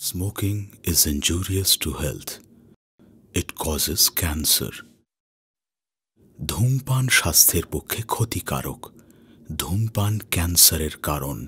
Smoking is injurious to health. It causes cancer. ধূমপান স্বাস্থ্যের পক্ষে ক্ষতিকারক। ধূমপান ক্যান্সারের কারণ।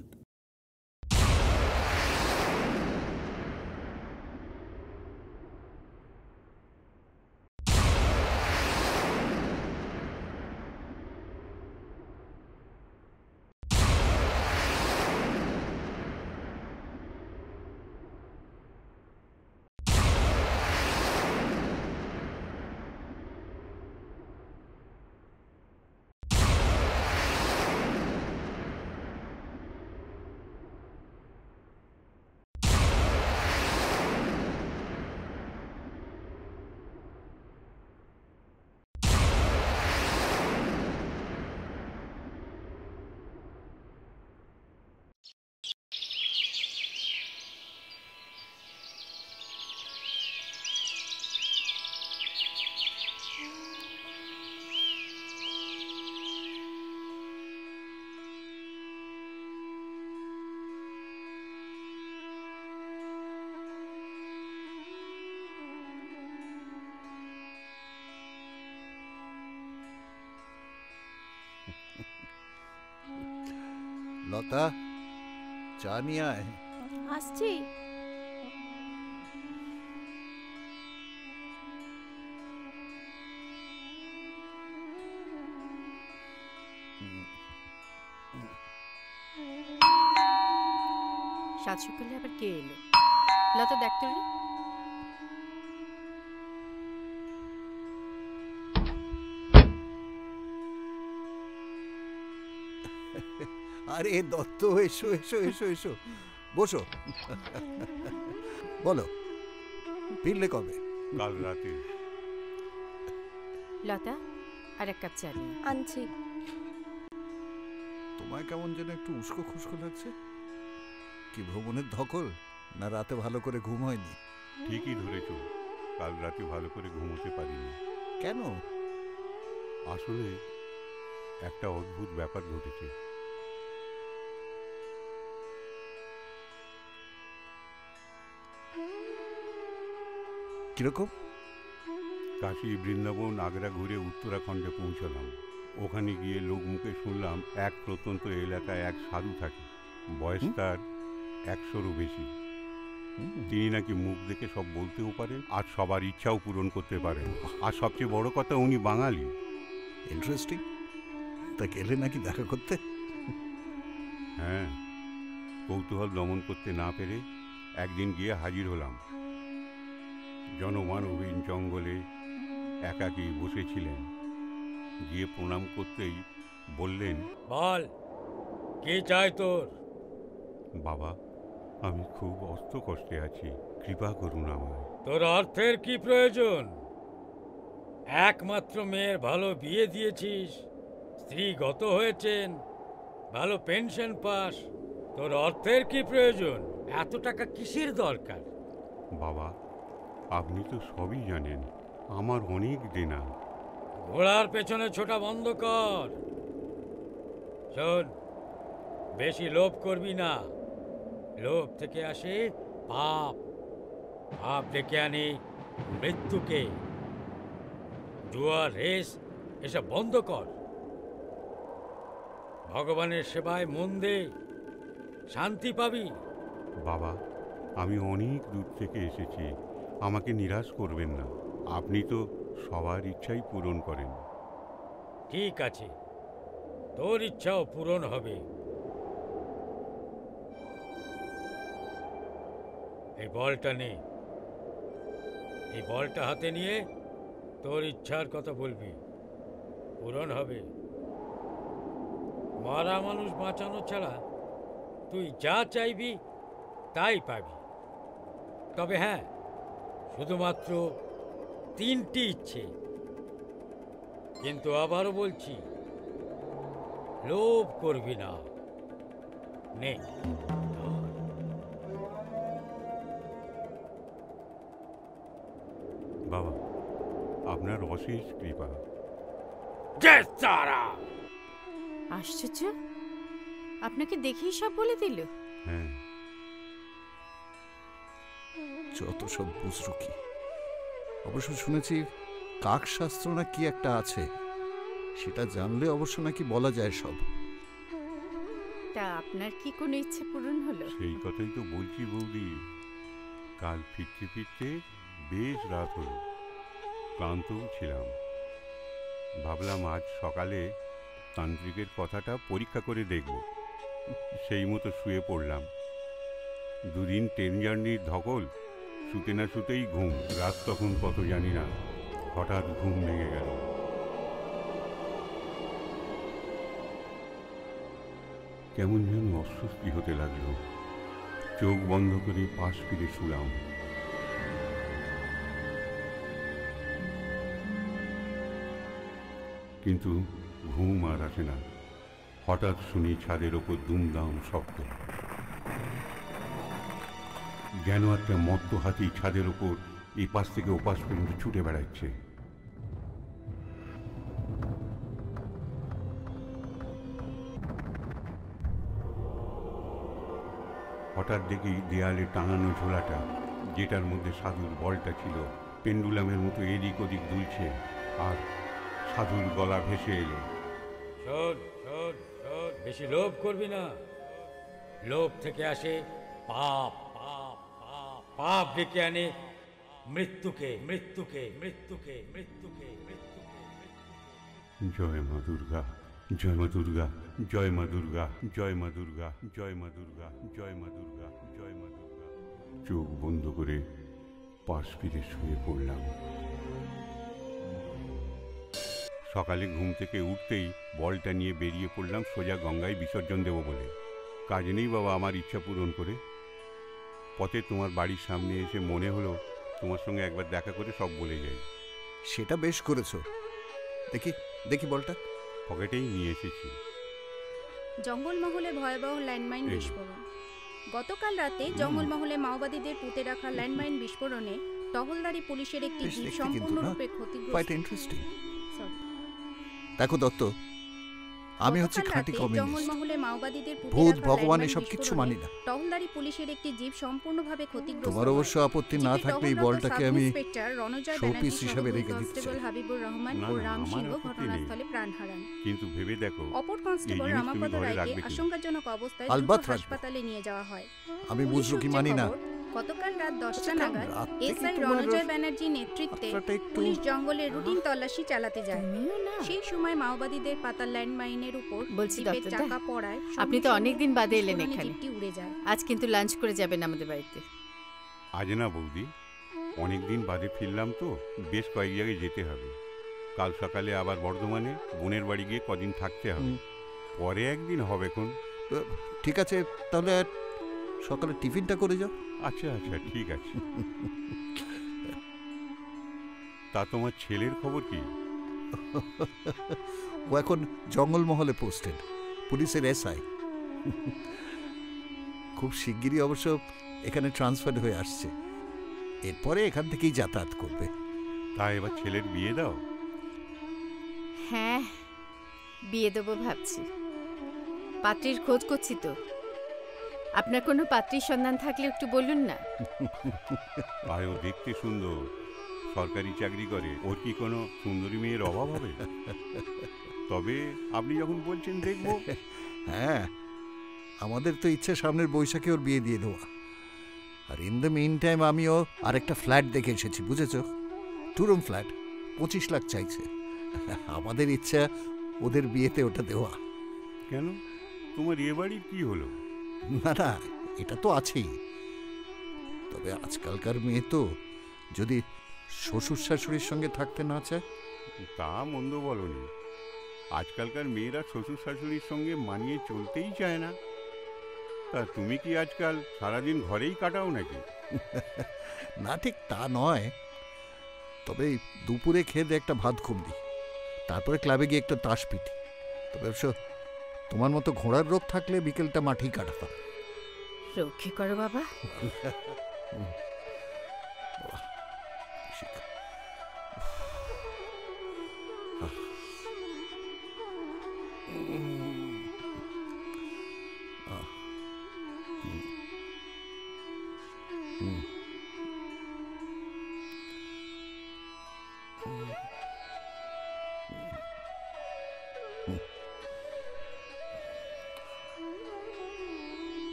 লতা, চা নিয়ে আয়। আসছি। সাত সকালে আবার কে এলো? লতা দেখ তো রে। আরে দত্ত, এসো এসো এসো এসো, বসো। বলো, ফিরলে কবে? কাল রাতে। লতা, আর এক কাপ চা নিয়ে আনছি। তোমায় কেমন যেন একটু উস্কো খুস্কো লাগছে। কি ভ্রমণের ধকল, না রাতে ভালো করে ঘুম হয়নি? ঠিকই ধরেছ, কাল রাতে ভালো করে ঘুমোতে পারিনি। কেন? আসলে একটা অদ্ভুত ব্যাপার ঘটেছে। কিরকম? কাশী, বৃন্দাবন, আগ্রা ঘুরে উত্তরাখণ্ডে পৌঁছলাম। ওখানে গিয়ে লোক মুখে শুনলাম এক প্রত্যন্ত এলাকায় এক সাধু থাকে। বয়স তার 100-রও বেশি। তিনি নাকি মুখ দেখে সব বলতেও পারেন, আর সবার ইচ্ছাও পূরণ করতে পারেন। আর সবচেয়ে বড় কথা, উনি বাঙালি। ইন্টারেস্টিং। তা গেলে নাকি দেখা করতে? হ্যাঁ, কৌতূহল দমন করতে না পেরে একদিন গিয়ে হাজির হলাম। জনমানবহীন জঙ্গলে একাকী বসেছিলেন। গিয়ে প্রণাম করতেই বললেন, বল, কি চাই তোর? বাবা, আমি খুব কষ্টে আছি, কৃপা করুন আমায়। তোর অর্থের কি প্রয়োজন? একমাত্র মেয়ের ভালো বিয়ে দিয়েছিস, স্ত্রী গত হয়েছেন, ভালো পেনশন পাস, তোর অর্থের কি প্রয়োজন? এত টাকা কিসের দরকার? বাবা, আপনি তো সবই জানেন, আমার অনেক দেনা। ঘোড়ার পেছনে ছোটা বন্ধ কর। শোন, বেশি লোভ করবি না। লোভ থেকে আসে পাপ, পাপ ডেকে আনে মৃত্যুকে। জুয়া, রেস এসব বন্ধ কর। ভগবানের সেবায় মন দে, শান্তি পাবি। বাবা, আমি অনেক দূর থেকে এসেছি, আমাকে নিরাশ করবেন না। আপনি তো সবার ইচ্ছাই পূরণ করেন। ঠিক আছে, তোর ইচ্ছাও পূরণ হবে। এই বলটা নে। এই বলটা হাতে নিয়ে তোর ইচ্ছার কথা বলবি, পূরণ হবে। মারা মানুষ বাঁচানো ছাড়া তুই যা চাইবি তাই পাবি। তবে হ্যাঁ, শুধুমাত্র 3টি ইচ্ছে। কিন্তু আবারও বলছি, লোভ করবি না। নে। বাবা, আপনার অশেষ কৃপা। আশ্চর্য, আপনাকে দেখেই সব বলে দিল। হ্যাঁ, যত সব বুজরুকি। অবশ্য শুনেছি কাক শাস্ত্র না কি একটা আছে, সেটা জানলে অবশ্য নাকি বলা যায় সব। তা আপনার কি কোনো ইচ্ছে পূরণ হলো? সেই কথাই তো বলছি বৌদি। কাল ফিরতে ফিরতে বেশ রাত হলো, ক্লান্তও ছিলাম। ভাবলাম আজ সকালে তান্ত্রিকের কথাটা পরীক্ষা করে দেখব। সেই মতো শুয়ে পড়লাম। দুদিন ট্রেন জার্নির ধকল, শুতে না শুতেই ঘুম। রাত তখন কত জানি না, হঠাৎ ঘুম ভেঙে গেল। কেমন যেন অস্বস্তি হতে লাগলো। চোখ বন্ধ করে পাশ ফিরে শুলাম। কিন্তু ঘুম আর আসে না। হঠাৎ শুনি ছাদের ওপর দুমদাম শব্দ। যেন একটা মত্ত হাতি ছাদের ওপর এই পাশ থেকে ওপাশ পর্যন্ত ছুটে বেড়াচ্ছে। হঠাৎ দেখি দেয়ালে টাঙানো ঝোলাটা, যেটার মধ্যে সাধুর বলটা ছিল, পেন্ডুলামের মতো এদিক ওদিক দুলছে, আর সাধুর গলা ভেসে এলো। শোন শোন শোন, বেশি লোভ করবি না। লোভ থেকে আসে পাপ, পাপ পাপ পাপ ডেকে আনে মৃত্যুকে, মৃত্যুকে মৃত্যুকে মৃত্যুকে মৃত্যুকে। জয় মা দুর্গা, জয় মা দুর্গা, জয় মা দুর্গা, জয় মা দুর্গা, জয় মা দুর্গা, জয় মা দুর্গা, জয় মা দুর্গা। চোখ বন্ধ করে পাশ ফিরে শুয়ে পড়লাম। সকালে ঘুম থেকে উঠতেই বলটা নিয়ে বেরিয়ে পড়লাম সোজা গঙ্গায় বিসর্জন দেব বলে। কাজ নেই বাবা আমার ইচ্ছা পূরণ করে। পথে তোমার বাড়ির সামনে এসে মনে হলো তোমার সঙ্গে একবার দেখা করে সব বলে যাই। সেটা বেশ করেছো। দেখি দেখি বলটা। পকেটেই নিয়ে এসেছি। জঙ্গলমহলে ভয়াবহ ল্যান্ডমাইন বিস্ফোরণ। গতকাল রাতে জঙ্গলমহলে মাওবাদীদের পুঁতে রাখা ল্যান্ডমাইন বিস্ফোরণে টহলদারি পুলিশের একটি জিপ সম্পূর্ণরূপে ক্ষতিগ্রস্ত। দেখো দত্ত, আমি হচ্ছে খাঁটি কমিউনিস্ট। জঙ্গলমহলে মাওবাদীদের পুঁতে ভূত রাখা ভগবান ল্যান্ডমাইন এসব কিচ্ছু মানি না। টহলদারি পুলিশের একটি জিপ সম্পূর্ণভাবে ক্ষতিগ্রস্ত। তোমার অবশ্য আপত্তি না থাকলে এই বলটাকে আমি শোপিস হিসেবে রেখে দিতে চাই। হাবিবুর রহমান ও রাম সিংহ ঘটনাস্থলে প্রাণ হারান। কিন্তু ভেবে দেখো, অপর কনস্টেবল রামাপদ রায়কে আশঙ্কাজনক অবস্থায় আলবাত দ্রুত হাসপাতালে নিয়ে যাওয়া হয়। আমি বুজরুকি মানি না। গতকাল রাত 10টা নাগাদ এসআই রণজয় ব্যানার্জি নেতৃত্বে পুলিশ জঙ্গলে রুটিন তল্লাশি চালাতে যায়। সেই সময় মাওবাদীদের পাতা ল্যান্ডমাইনের উপর জিপের চাকা পড়ায় আপনি তো অনেকদিন বাদে এলেন এখানে। জিপটি উড়ে যায়। আজ কিন্তু লাঞ্চ করে যাবেন আমাদের বাড়িতে। আজ না বৌদি, অনেকদিন বাদে ফিরলাম তো, বেশ কয়েক জায়গায় যেতে হবে। কাল সকালে আবার বর্ধমানে বোনের বাড়ি গিয়ে কদিন থাকতে হবে। পরে একদিন হবে কোন। ঠিক আছে, তাহলে সকালে টিফিনটা করে যাও। আচ্ছা আচ্ছা ঠিক আছে। তা তোমার ছেলের খবর কি? ও এখন জঙ্গলমহলে পোস্টেড, পুলিশের এসআই। খুব শিগগিরই অবশ্য এখানে ট্রান্সফার হয়ে আসছে। এরপরে এখান থেকেই যাতায়াত করবে। তা এবার ছেলের বিয়ে দাও। হ্যাঁ, বিয়ে দেবো ভাবছি। পাত্রীর খোঁজ করছি তো। আপনার কোনো পাত্রীর সন্ধান থাকলে একটু বলুন না। আয়ও দেখতে সুন্দর, সরকারি চাকরি করে, ওর কি কোনো সুন্দরী মেয়ের অভাব হবে? তবে আপনি যখন বলছেন দেখবো। হ্যাঁ, আমাদের তো ইচ্ছে সামনের বৈশাখে ওর বিয়ে দিয়ে দেওয়া। আর ইন দ্য মিন টাইম আমিও আরেকটা ফ্ল্যাট দেখে এসেছি, বুঝেছ? 2 রুম ফ্ল্যাট, 25 লাখ চাইছে। আমাদের ইচ্ছা ওদের বিয়েতে ওটা দেওয়া। কেন, তোমার এ বাড়ির কি হলো? না না, এটা তো আছেই। তবে আজকালকার মেয়ে তো যদি শ্বশুর শাশুড়ির সঙ্গে থাকতে না চায়। তা মন্দ বলনি। আজকালকার মেয়েরা শ্বশুর শাশুড়ির সঙ্গে মানিয়ে চলতেই চায় না। তা তুমি কি আজকাল সারাদিন ঘরেই কাটাও নাকি? না, ঠিক তা নয়। তবে দুপুরে খেয়ে একটা ভাত খুব দিই, তারপরে ক্লাবে গিয়ে একটা তাস পিটি। তবে অবশ্য তোমার মতো ঘোড়ার রোগ থাকলে বিকেলটা মাঠেই কাটাতাম। রক্ষে করো বাবা।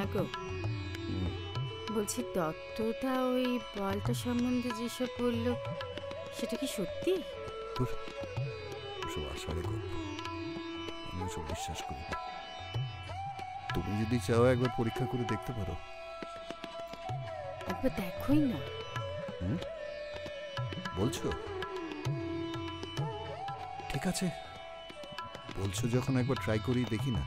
হ্যাঁ গো, বলছি দত্তটা ওই বলটা সম্বন্ধে যেসব বললো সেটা কি সত্যি? ওসব আষাঢ়ে গল্প, আমি ওসব বিশ্বাস করি না। তুমি যদি চাও একবার পরীক্ষা করে দেখতে পারো। একবার দেখোই না। বলছো? ঠিক আছে, বলছো যখন একবার ট্রাই করি, দেখি না।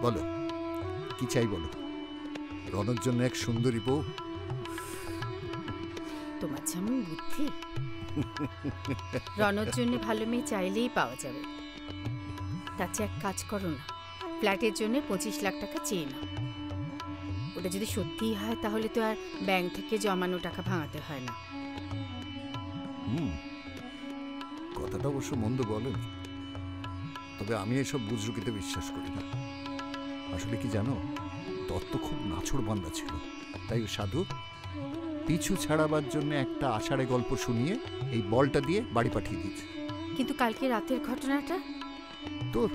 বলো কি চাই বলো। রণর জন্য এক সুন্দরী বউ? তোমার যেমন বুদ্ধি, রণর জন্য ভালো মেয়ে চাইলেই পাওয়া যাবে। তার চেয়ে এক কাজ করো না, ফ্ল্যাটের জন্য 25 লাখ টাকা চেয়ে নাও। ওটা যদি সত্যিই হয় তাহলে তো আর ব্যাংক থেকে জমানো টাকা ভাঙাতে হয় না। কথাটা অবশ্য মন্দ বলেনি, তবে আমি এসব বুজরুকিতে বিশ্বাস করি না। আসলে কি জানো, দত্ত খুব নাছোড় বান্দা ছিল, তাই সাধু পিছু ছাড়াবার জন্য একটা আষাঢ়ে গল্প শুনিয়ে এই বলটা দিয়ে বাড়ি পাঠিয়ে দিয়েছে। কিন্তু কালকে রাতের ঘটনাটা? তোর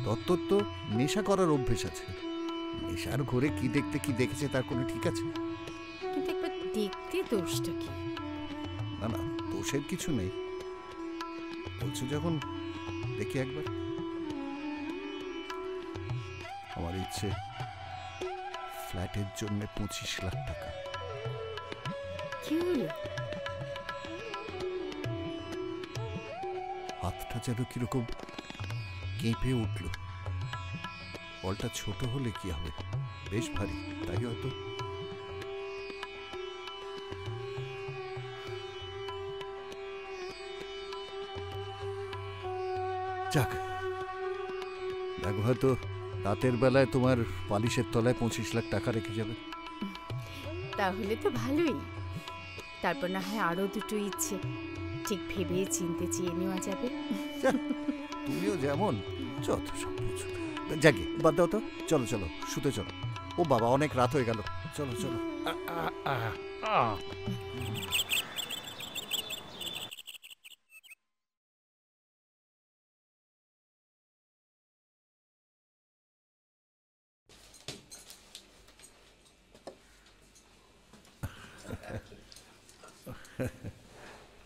দত্তর তো নেশা করার অভ্যেস আছে। নেশার ঘরে কি দেখতে কি দেখেছে তার কোনো ঠিক আছে? কিন্তু একবার দেখতে দোষটা কি? না না, দোষের কিছু নেই। বলছো যখন, দেখি একবার। আমার ইচ্ছে ফ্ল্যাটের জন্য 25 লাখ টাকা। কি হলো? হাতটা যেন কিরকম কেঁপে উঠল। বলটা ছোট হলে কি হবে, বেশ ভারী, তাই হয়তো। যাক, দেখো হয়তো রাতের বেলায় তোমার পালিশের তলায় 25 লাখ টাকা রেখে যাবে। তাহলে তো ভালোই। তারপর না হয় আরো দুটো ইচ্ছে ঠিক ভেবে চিনতে চেয়ে নেওয়া যাবে। তুমিও যেমন যত সব বুঝো। যাকে বাদ দাও তো, চলো চলো শুতে চলো। ও বাবা, অনেক রাত হয়ে গেল, চলো চলো।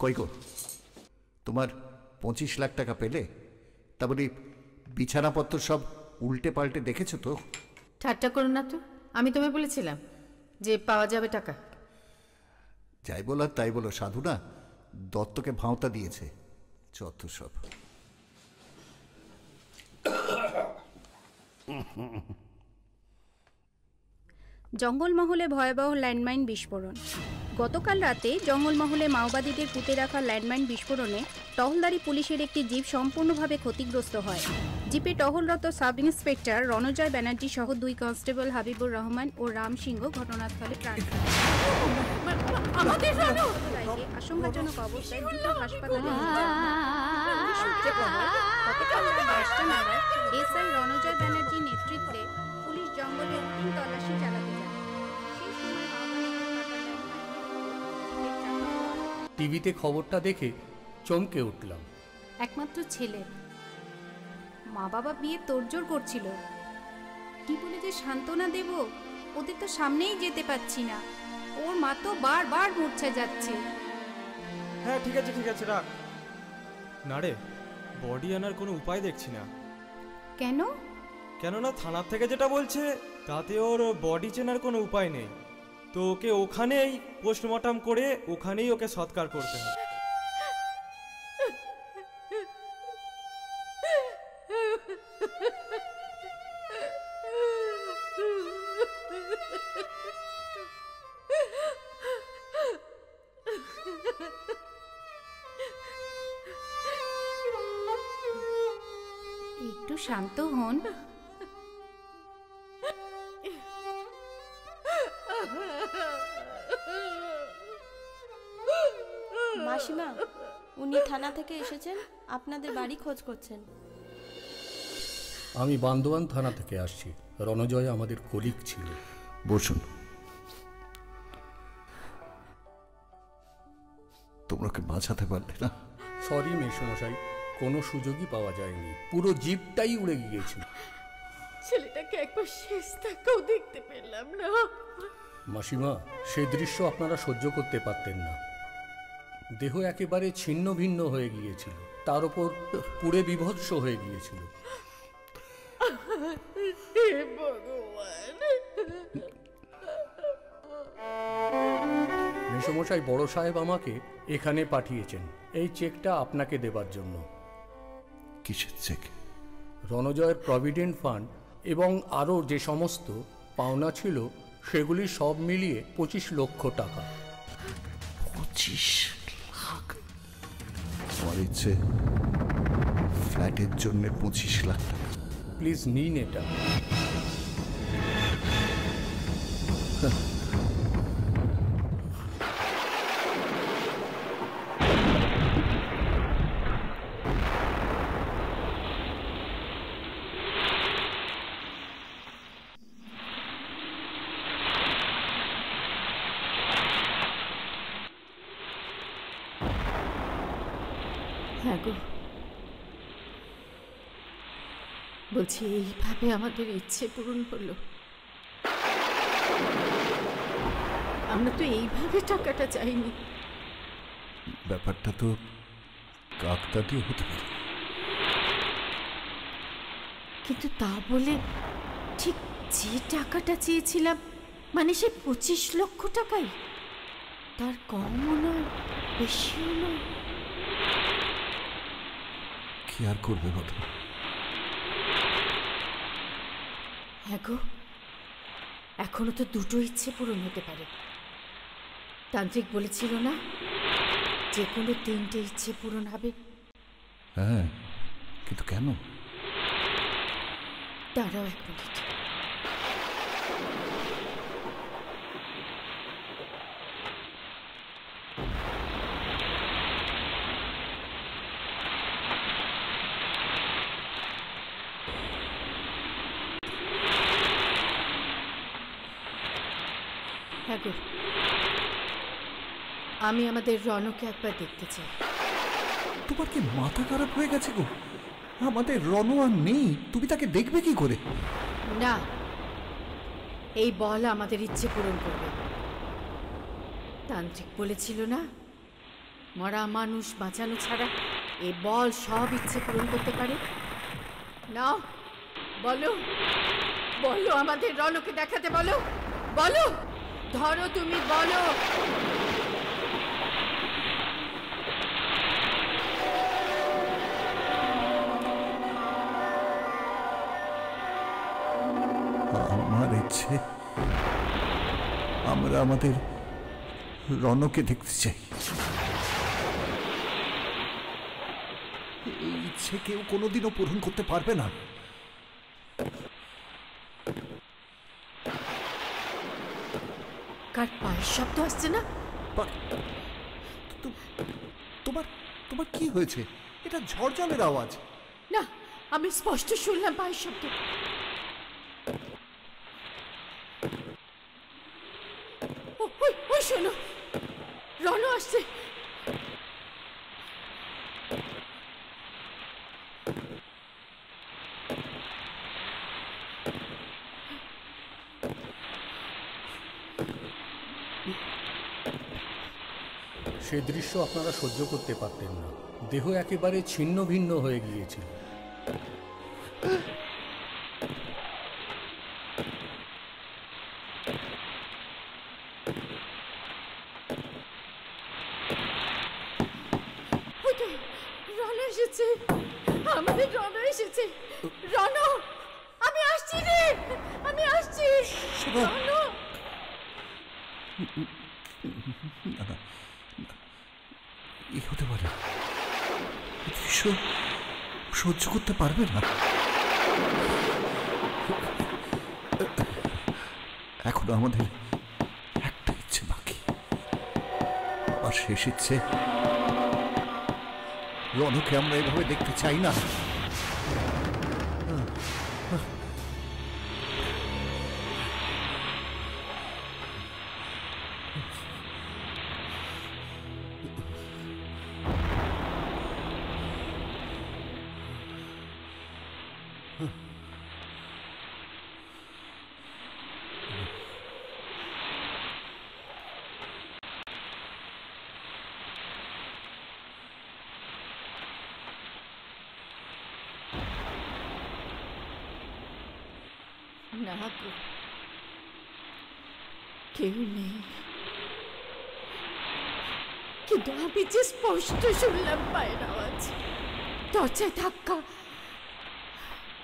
কই গো, তোমার 25 লাখ টাকা পেলে? তারপরে বিছানাপত্র সব উল্টে পাল্টে দেখেছো তো? ঠাট্টা করো না তো, আমি তোমায় বলেছিলাম যে পাওয়া যাবে টাকা। যাই বলার তাই বলো, সাধু না দত্তকে ভাঁওতা দিয়েছে, যত সব। জঙ্গলমহলে ভয়াবহ ল্যান্ডমাইন বিস্ফোরণ। গতকাল রাতে জঙ্গলমহলে মাওবাদীদের পুঁতে রাখা ল্যান্ডমাইন বিস্ফোরণে টহলদারি পুলিশের একটি জিপ সম্পূর্ণভাবে ক্ষতিগ্রস্ত হয়। জিপে টহলরত সাব ইন্সপেক্টর রণজয় ব্যানার্জি সহ 2 কনস্টেবল হাবিবুর রহমান ও রাম সিংহ ঘটনাস্থলে প্রাণ হারান। আশঙ্কাজনক অবস্থায় দ্রুত হাসপাতালে এসআই রণজয় ব্যানার্জির নেতৃত্বে পুলিশ জঙ্গলে রুটিন তল্লাশি চালাতে যায়। টিভিতে খবরটা দেখে চমকে উঠলাম। একমাত্র ছেলে, মা বাবা বিয়ে তোড়জোড় করছিল। কি বলে যে সান্ত্বনা দেব, ওদের তো সামনেই যেতে পাচ্ছি না। ওর মা তো বারবার মূর্ছা যাচ্ছে। হ্যাঁ ঠিক আছে রাখ। না রে, বডি আনার কোনো উপায় দেখছি না। কেন? কেননা থানার থেকে যেটা বলছে তাতে ওর বডি চেনার কোনো উপায় নেই। তো ওকে ওখানেই পোস্টমর্টম করে ওখানেই ওকে সৎকার করতে হবে। একটু শান্ত হন। মাসিমা, উনি থানা থেকে এসেছেন, আপনাদের বাড়ি খোঁজ করছেন। আমি বান্দোয়ান থানা থেকে আসছি। রণজয় আমাদের কলিগ ছিল। বসুন। তোমরা কি বাঁচাতে পারলে না? সরি মেসমশাই, কোনো সুযোগই পাওয়া যায়নি, পুরো জিপটাই উড়ে গিয়েছিল। ছেলেটাকে একবার শেষ তাকাও দেখতে পেলাম না। মাসিমা, সে দৃশ্য আপনারা সহ্য করতে পারতেন না। দেহ একেবারে ছিন্ন ভিন্ন হয়ে গিয়েছিল, তার উপর পুড়ে বিভৎস হয়ে গিয়েছিল। মেসমশাই, বড় সাহেব আমাকে এখানে পাঠিয়েছেন এই চেকটা আপনাকে দেবার জন্য। কিসের চেক? রণজয়ের প্রভিডেন্ট ফান্ড এবং আরও যে সমস্ত পাওনা ছিল সেগুলি সব মিলিয়ে 25 লক্ষ টাকা। 25 লাখ? আমার ইচ্ছে ফ্ল্যাটের জন্য 25 লাখ টাকা। প্লিজ নিন এটা। হ্যাঁ গো, বলছি এইভাবে আমাদের ইচ্ছে পূরণ হলো। আমরা তো এইভাবে টাকাটা চাইনি। ব্যাপারটা তো কাকতালীয় হতে পারে, কিন্তু তা বলে ঠিক যে টাকাটা চেয়েছিলাম, মানে সে 25 লক্ষ টাকাই, তার কমও নয় বেশিও নয়। কি আর করবে বলো? হ্যাঁ গো, এখনো তো দুটো ইচ্ছে পূরণ হতে পারে। তান্ত্রিক বলেছিল না যে কোনো 3টে ইচ্ছে পূরণ হবে। হ্যাঁ, কিন্তু কেন? দাঁড়াও 1 মিনিট। হ্যাঁ গো, আমি আমাদের রণকে একবার দেখতে চাই। তোমার কি মাথা খারাপ হয়ে গেছে গো? আমাদের রণ আর নেই, তুমি তাকে দেখবে কি করে? না, এই বল আমাদের ইচ্ছে পূরণ করবে। তান্ত্রিক বলেছিল না, মরা মানুষ বাঁচানো ছাড়া এই বল সব ইচ্ছে পূরণ করতে পারে। না, বলো বলো, আমাদের রণকে দেখাতে বলো, বলো, ধরো তুমি, বলো। আমার ইচ্ছে আমরা আমাদের রণকে দেখতে চাই। এই ইচ্ছে কেউ কোনোদিনও পূরণ করতে পারবে না। কার পায়ের শব্দ আসছে না? তোমার তোমার কি হয়েছে? এটা ঝড় জলের আওয়াজ। না, আমি স্পষ্ট শুনলাম পায়ের শব্দ। ওই শোনো, রণ আসছে। সে দৃশ্য আপনারা সহ্য করতে পারতেন না, দেহ একেবারে ছিন্ন ভিন্ন হয়ে গিয়েছিল। রণ এসেছে, আমাদের রণ এসেছে। রণ, আমি আসছি রে, আমি আসছি। রণ, হতে পারে দৃশ্য সহ্য করতে পারবে না। এখনো আমাদের একটা ইচ্ছে বাকি, আর শেষ ইচ্ছে রণকে আমরা এভাবে দেখতে চাই না। না গো, কেউ নেই, কিন্তু আমি যে স্পষ্ট শুনলাম পায়ের আওয়াজ, দরজায় ধাক্কা।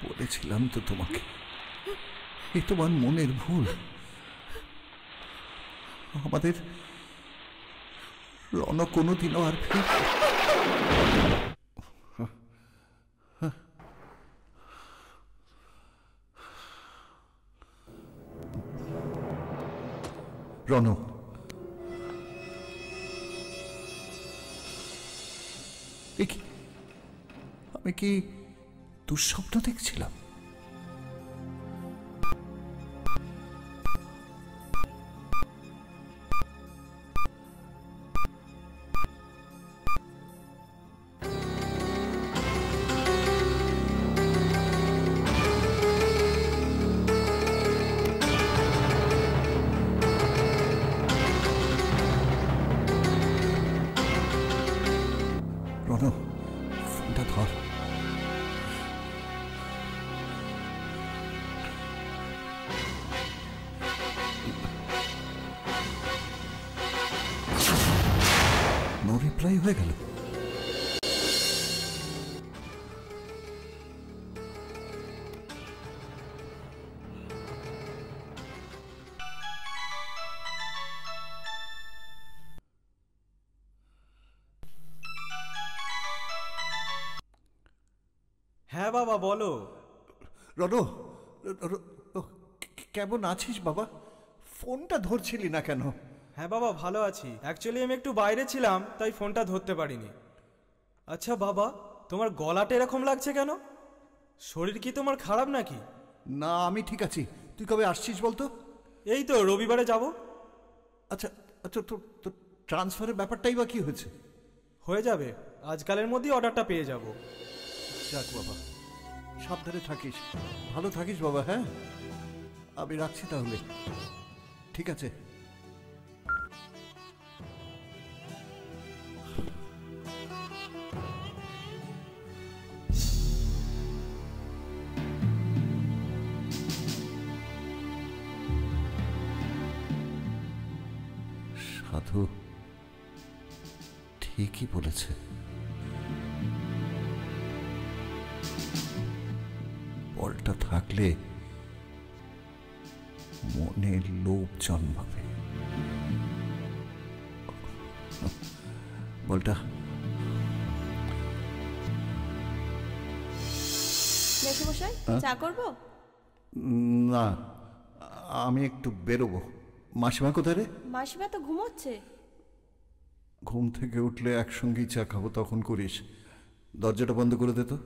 বলেছিলাম তো তোমাকে, এ তোমার মনের ভুল। আমাদের রণ কোনোদিনও আর রণ, আমি কি দুঃস্বপ্ন দেখছিলাম? রণ, ফোনটা ধর। নো রিপ্লাই হয়ে গেল। হ্যাঁ বাবা বলো। রণ, কেমন আছিস বাবা? ফোনটা ধরছিলি না কেন? হ্যাঁ বাবা ভালো আছি, অ্যাকচুয়ালি আমি একটু বাইরে ছিলাম তাই ফোনটা ধরতে পারিনি। আচ্ছা বাবা, তোমার গলাটা এরকম লাগছে কেন? শরীর কি তোমার খারাপ নাকি? না, আমি ঠিক আছি। তুই কবে আসছিস বলতো? এই তো রবিবারে যাব। আচ্ছা আচ্ছা, তোর ট্রান্সফারের ব্যাপারটাই বা কি হয়েছে? হয়ে যাবে, আজকালের মধ্যেই অর্ডারটা পেয়ে যাব। যাক বাবা, সাবধানে থাকিস, ভালো থাকিস বাবা। হ্যাঁ, আমি রাখছি তাহলে। ঠিক আছে। সাধু ঠিকই বলেছে, বলটা থাকলে মনে লোভ জন্মাবে। বলটা মেশমশাই, চা করবো? না, আমি একটু বেরোবো। মাসিমা কোথায় রে? মাসিমা তো ঘুমোচ্ছে। ঘুম থেকে উঠলে একসঙ্গেই চা খাবো, তখন করিস। দরজাটা বন্ধ করে দে তো।